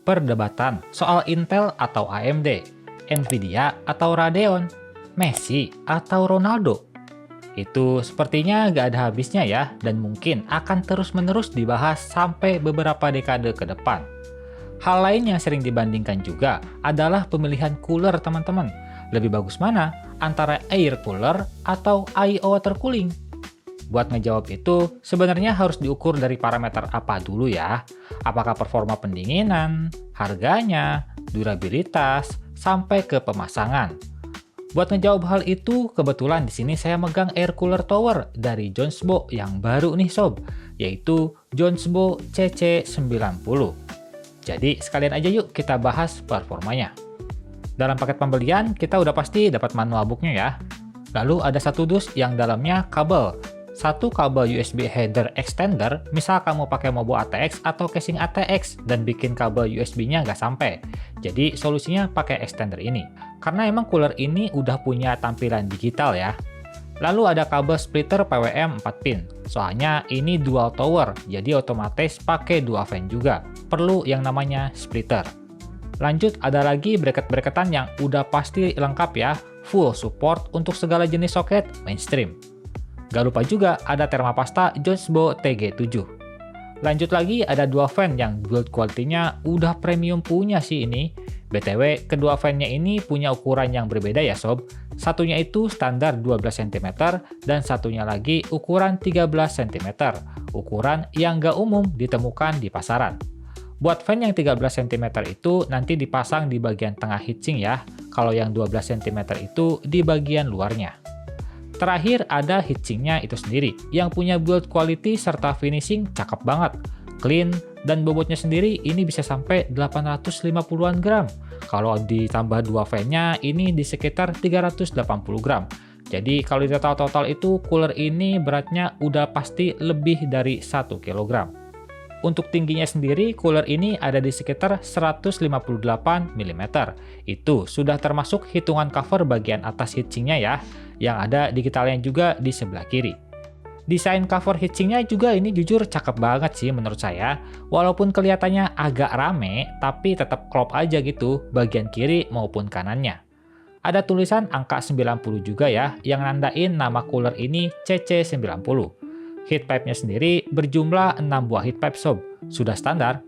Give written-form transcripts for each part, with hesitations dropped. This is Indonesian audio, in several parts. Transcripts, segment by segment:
Perdebatan soal Intel atau AMD, Nvidia atau Radeon, Messi atau Ronaldo. Itu sepertinya gak ada habisnya ya, dan mungkin akan terus-menerus dibahas sampai beberapa dekade ke depan. Hal lain yang sering dibandingkan juga adalah pemilihan cooler teman-teman. Lebih bagus mana antara air cooler atau IO water cooling? Buat ngejawab itu, sebenarnya harus diukur dari parameter apa dulu ya? Apakah performa pendinginan, harganya, durabilitas, sampai ke pemasangan. Buat ngejawab hal itu, kebetulan di sini saya megang air cooler tower dari Jonsbo yang baru nih sob, yaitu Jonsbo CC90. Jadi sekalian aja yuk kita bahas performanya. Dalam paket pembelian, kita udah pasti dapat manual booknya ya. Lalu ada satu dus yang dalamnya kabel. Satu kabel USB header extender, misal kamu pakai Mobo ATX atau casing ATX dan bikin kabel USB-nya nggak sampai. Jadi solusinya pakai extender ini. Karena emang cooler ini udah punya tampilan digital ya. Lalu ada kabel splitter PWM 4 pin. Soalnya ini dual tower, jadi otomatis pakai dua fan juga. Perlu yang namanya splitter. Lanjut ada lagi bracket-bracketan yang udah pasti lengkap ya. Full support untuk segala jenis soket mainstream. Gak lupa juga ada termopasta Jonsbo TG7. Lanjut lagi ada dua fan yang build quality-nya udah premium punya sih ini. BTW, kedua fan-nya ini punya ukuran yang berbeda ya sob. Satunya itu standar 12 cm dan satunya lagi ukuran 13 cm. Ukuran yang gak umum ditemukan di pasaran. Buat fan yang 13 cm itu nanti dipasang di bagian tengah heatsink ya. Kalau yang 12 cm itu di bagian luarnya. Terakhir ada heatsinknya itu sendiri, yang punya build quality serta finishing cakep banget, clean, dan bobotnya sendiri ini bisa sampai 850-an gram. Kalau ditambah dua fan-nya ini di sekitar 380 gram. Jadi kalau di total itu cooler ini beratnya udah pasti lebih dari 1 kg. Untuk tingginya sendiri, cooler ini ada di sekitar 158 mm. Itu sudah termasuk hitungan cover bagian atas heatsinknya ya, yang ada digitalnya juga di sebelah kiri. Desain cover heatsinknya juga ini jujur cakep banget sih menurut saya. Walaupun kelihatannya agak rame, tapi tetap crop aja gitu bagian kiri maupun kanannya. Ada tulisan angka 90 juga ya, yang nandain nama cooler ini CC90. Heat pipe-nya sendiri berjumlah 6 buah heat pipe sob, sudah standar.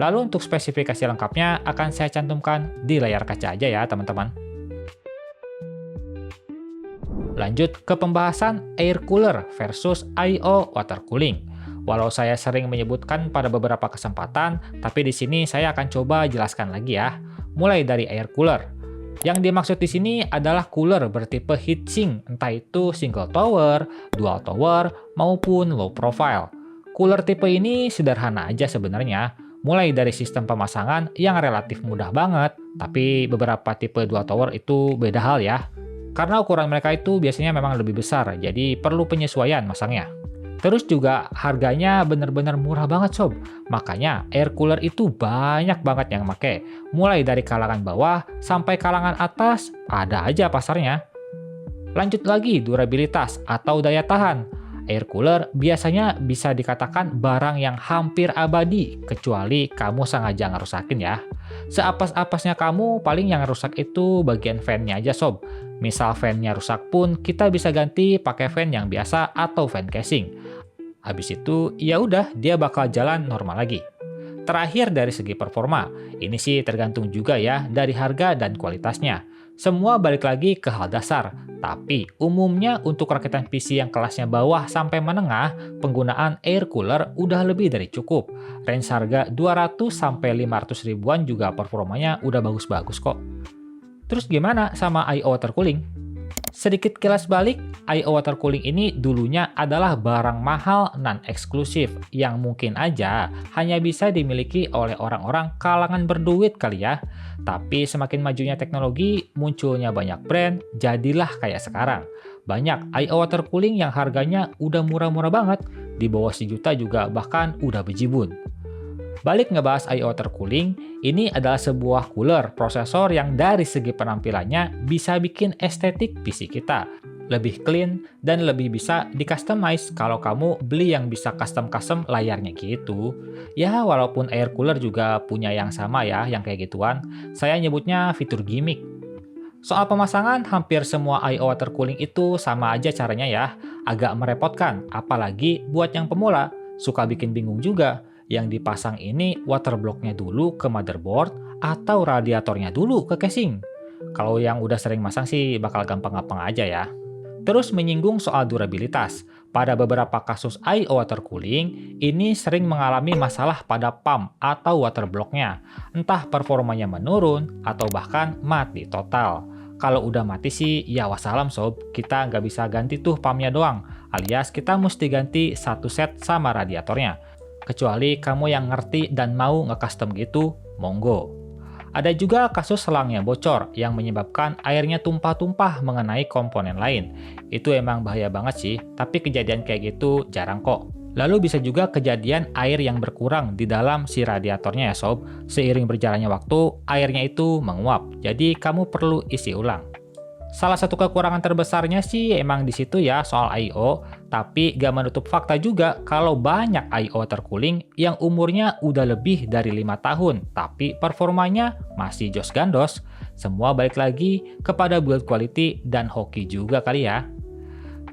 Lalu untuk spesifikasi lengkapnya akan saya cantumkan di layar kaca aja ya teman-teman. Lanjut ke pembahasan air cooler versus IO water cooling. Walau saya sering menyebutkan pada beberapa kesempatan, tapi di sini saya akan coba jelaskan lagi ya. Mulai dari air cooler. Yang dimaksud di sini adalah cooler bertipe heatsink, entah itu single tower, dual tower, maupun low profile. Cooler tipe ini sederhana aja sebenarnya, mulai dari sistem pemasangan yang relatif mudah banget, tapi beberapa tipe dual tower itu beda hal ya. Karena ukuran mereka itu biasanya memang lebih besar, jadi perlu penyesuaian masangnya. Terus juga harganya bener-bener murah banget sob. Makanya air cooler itu banyak banget yang make. Mulai dari kalangan bawah sampai kalangan atas ada aja pasarnya. Lanjut lagi durabilitas atau daya tahan. Air cooler biasanya bisa dikatakan barang yang hampir abadi kecuali kamu sengaja ngerusakin ya. Seapes-apesnya kamu paling yang rusak itu bagian fan-nya aja sob. Misal fan-nya rusak pun kita bisa ganti pakai fan yang biasa atau fan casing. Habis itu ya udah dia bakal jalan normal lagi. Terakhir dari segi performa, ini sih tergantung juga ya dari harga dan kualitasnya. Semua balik lagi ke hal dasar, tapi umumnya untuk rakitan PC yang kelasnya bawah sampai menengah, penggunaan air cooler udah lebih dari cukup. Range harga 200 sampai 500 ribuan juga performanya udah bagus-bagus kok. Terus gimana sama IO water cooling? Sedikit kilas balik, IO water cooling ini dulunya adalah barang mahal non-eksklusif yang mungkin aja hanya bisa dimiliki oleh orang-orang kalangan berduit kali ya. Tapi semakin majunya teknologi, munculnya banyak brand, jadilah kayak sekarang. Banyak IO water cooling yang harganya udah murah-murah banget, di bawah sejuta juga bahkan udah bejibun. Balik ngebahas IO water cooling, ini adalah sebuah cooler prosesor yang dari segi penampilannya bisa bikin estetik PC kita. lebih clean, dan lebih bisa di-customize kalau kamu beli yang bisa custom-custom layarnya gitu. Ya, walaupun air cooler juga punya yang sama ya, yang kayak gituan. Saya nyebutnya fitur gimmick. Soal pemasangan, hampir semua I/O water cooling itu sama aja caranya ya. Agak merepotkan, apalagi buat yang pemula. Suka bikin bingung juga. Yang dipasang ini water blocknya dulu ke motherboard atau radiatornya dulu ke casing. Kalau yang udah sering masang sih bakal gampang-gampang aja ya. Terus menyinggung soal durabilitas. Pada beberapa kasus I/O water cooling, ini sering mengalami masalah pada pump atau water blocknya. Entah performanya menurun atau bahkan mati total. Kalau udah mati sih, ya wassalam sob, kita nggak bisa ganti tuh pumpnya doang. Alias kita mesti ganti satu set sama radiatornya. Kecuali kamu yang ngerti dan mau nge-custom gitu, monggo. Ada juga kasus selangnya bocor yang menyebabkan airnya tumpah-tumpah mengenai komponen lain. Itu emang bahaya banget sih, tapi kejadian kayak gitu jarang kok. Lalu bisa juga kejadian air yang berkurang di dalam si radiatornya ya sob. Seiring berjalannya waktu, airnya itu menguap. Jadi kamu perlu isi ulang. Salah satu kekurangan terbesarnya sih emang di situ ya soal I/O, tapi gak menutup fakta juga kalau banyak I/O water cooling yang umurnya udah lebih dari 5 tahun, tapi performanya masih jos gandos. Semua balik lagi kepada build quality dan hoki juga kali ya.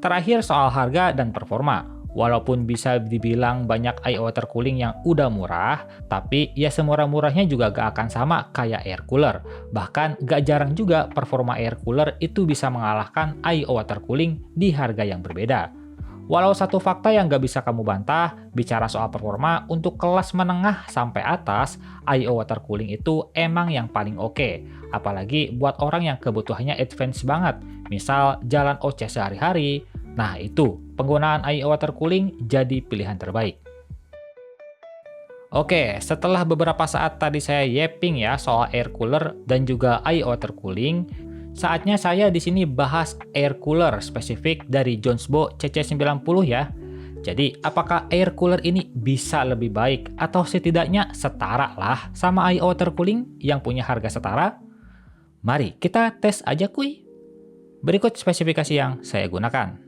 Terakhir soal harga dan performa. Walaupun bisa dibilang banyak I/O water cooling yang udah murah, tapi ya semurah-murahnya juga gak akan sama kayak air cooler. Bahkan gak jarang juga performa air cooler itu bisa mengalahkan I/O water cooling di harga yang berbeda. Walau satu fakta yang gak bisa kamu bantah, bicara soal performa untuk kelas menengah sampai atas, I/O water cooling itu emang yang paling oke. Apalagi buat orang yang kebutuhannya advance banget, misal jalan OC sehari-hari. Nah itu, penggunaan I/O water cooling jadi pilihan terbaik. Oke, setelah beberapa saat tadi saya yapping ya soal air cooler dan juga I/O water cooling, saatnya saya di sini bahas air cooler spesifik dari Jonesbo CC90 ya. Jadi, apakah air cooler ini bisa lebih baik atau setidaknya setara lah sama I/O water cooling yang punya harga setara? Mari kita tes aja kuy. Berikut spesifikasi yang saya gunakan.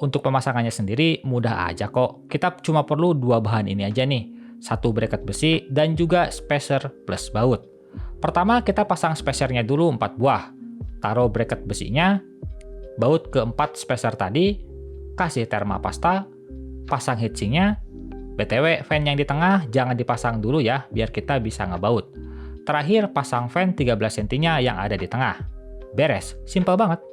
Untuk pemasangannya sendiri mudah aja kok. Kita cuma perlu dua bahan ini aja nih. Satu bracket besi dan juga spacer plus baut. Pertama kita pasang spacernya dulu 4 buah. Taruh bracket besinya, baut ke 4 spacer tadi, kasih thermopasta, pasang heatsinknya. BTW fan yang di tengah jangan dipasang dulu ya biar kita bisa ngebaut. Terakhir pasang fan 13 cm yang ada di tengah. Beres, simple banget.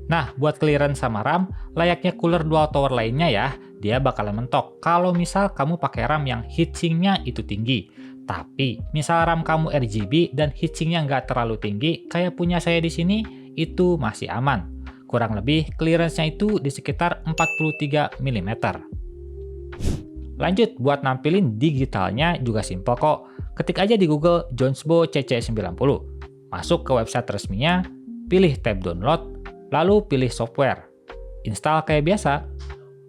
Nah, buat clearance sama RAM, layaknya cooler dual tower lainnya ya, dia bakalan mentok kalau misal kamu pakai RAM yang heatsinknya itu tinggi. Tapi, misal RAM kamu RGB dan heatsinknya nggak terlalu tinggi, kayak punya saya di sini, itu masih aman. Kurang lebih, clearance-nya itu di sekitar 43 mm. Lanjut, buat nampilin digitalnya juga simple kok. Ketik aja di Google Jonesbo CC90. Masuk ke website resminya, pilih tab download, lalu pilih software, install kayak biasa,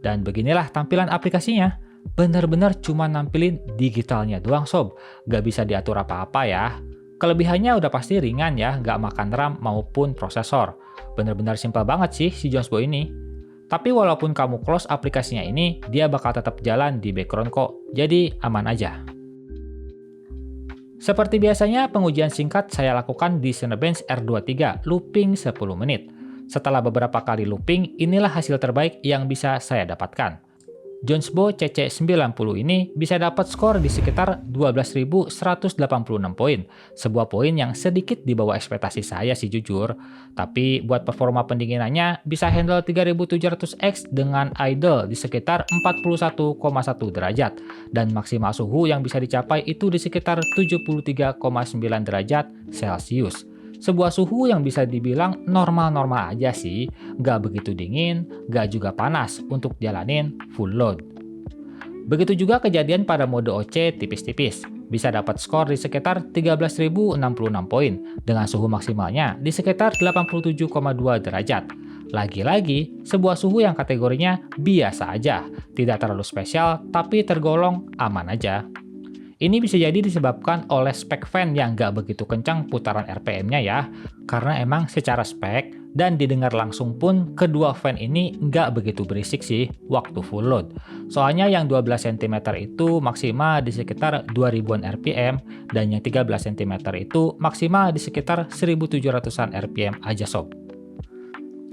dan beginilah tampilan aplikasinya. Bener-bener cuma nampilin digitalnya doang sob, gak bisa diatur apa-apa ya. Kelebihannya udah pasti ringan ya, gak makan RAM maupun prosesor. Bener-bener simple banget sih si Jonesbo ini. Tapi walaupun kamu close aplikasinya ini, dia bakal tetap jalan di background kok, jadi aman aja. Seperti biasanya, pengujian singkat saya lakukan di Cinebench R23, looping 10 menit. Setelah beberapa kali looping, inilah hasil terbaik yang bisa saya dapatkan. Jonesbo CC90 ini bisa dapat skor di sekitar 12.186 poin. Sebuah poin yang sedikit di bawah ekspektasi saya sih jujur. Tapi buat performa pendinginannya bisa handle 3700X dengan idle di sekitar 41,1 derajat. Dan maksimal suhu yang bisa dicapai itu di sekitar 73,9 derajat Celcius. Sebuah suhu yang bisa dibilang normal-normal aja sih, nggak begitu dingin, nggak juga panas untuk jalanin full load. Begitu juga kejadian pada mode OC tipis-tipis, bisa dapat skor di sekitar 13.066 poin, dengan suhu maksimalnya di sekitar 87,2 derajat. Lagi-lagi, sebuah suhu yang kategorinya biasa aja, tidak terlalu spesial tapi tergolong aman aja. Ini bisa jadi disebabkan oleh spek fan yang nggak begitu kencang putaran RPM-nya ya, karena emang secara spek dan didengar langsung pun kedua fan ini nggak begitu berisik sih waktu full load. Soalnya yang 12 cm itu maksimal di sekitar 2000-an RPM dan yang 13 cm itu maksimal di sekitar 1700-an RPM aja sob.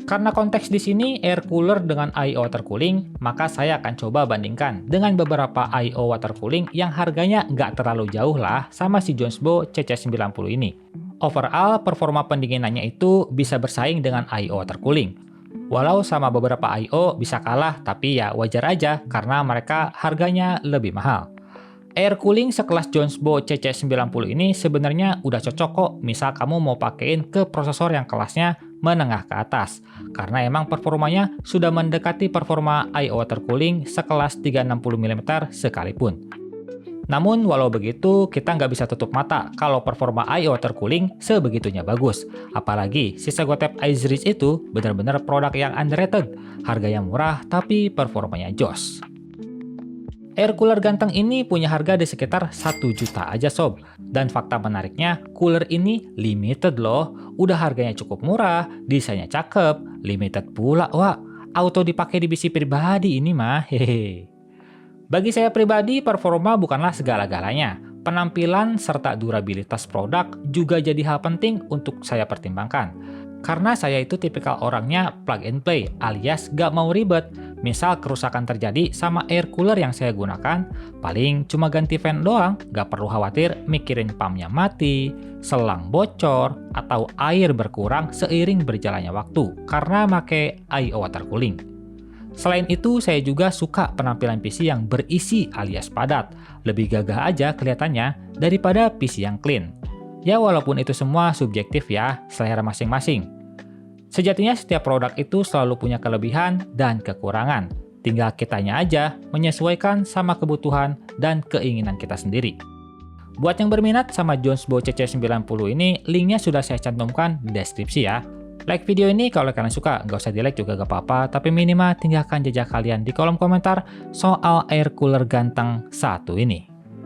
Karena konteks di sini air cooler dengan I/O water cooling, maka saya akan coba bandingkan dengan beberapa I/O water cooling yang harganya nggak terlalu jauh lah sama si Jonesbow CC90 ini. Overall, performa pendinginannya itu bisa bersaing dengan I/O water cooling. Walau sama beberapa I/O bisa kalah, tapi ya wajar aja karena mereka harganya lebih mahal. Air cooling sekelas Jonesbow CC90 ini sebenarnya udah cocok kok misal kamu mau pakein ke prosesor yang kelasnya menengah ke atas, karena emang performanya sudah mendekati performa I/O water cooling sekelas 360mm sekalipun. Namun walau begitu, kita nggak bisa tutup mata kalau performa I/O water cooling sebegitunya bagus. Apalagi si Segotep Ice Reach itu benar-benar produk yang underrated, harganya murah tapi performanya jos. Air cooler ganteng ini punya harga di sekitar 1 juta aja sob. Dan fakta menariknya, cooler ini limited loh. Udah harganya cukup murah, desainnya cakep, limited pula wah. Auto dipakai di PC pribadi ini mah, hehe. Bagi saya pribadi, performa bukanlah segala-galanya. Penampilan serta durabilitas produk juga jadi hal penting untuk saya pertimbangkan. Karena saya itu tipikal orangnya plug and play alias gak mau ribet. Misal kerusakan terjadi sama air cooler yang saya gunakan, paling cuma ganti fan doang, gak perlu khawatir mikirin pumpnya mati, selang bocor, atau air berkurang seiring berjalannya waktu karena make I/O water cooling. Selain itu, saya juga suka penampilan PC yang berisi alias padat, lebih gagah aja kelihatannya daripada PC yang clean. Ya walaupun itu semua subjektif ya, selera masing-masing. Sejatinya setiap produk itu selalu punya kelebihan dan kekurangan. Tinggal kitanya aja menyesuaikan sama kebutuhan dan keinginan kita sendiri. Buat yang berminat sama Jonesbow CC90 ini, linknya sudah saya cantumkan di deskripsi ya. Like video ini kalau kalian suka, nggak usah di-like juga gak apa-apa, tapi minimal tinggalkan jejak kalian di kolom komentar soal air cooler ganteng satu ini.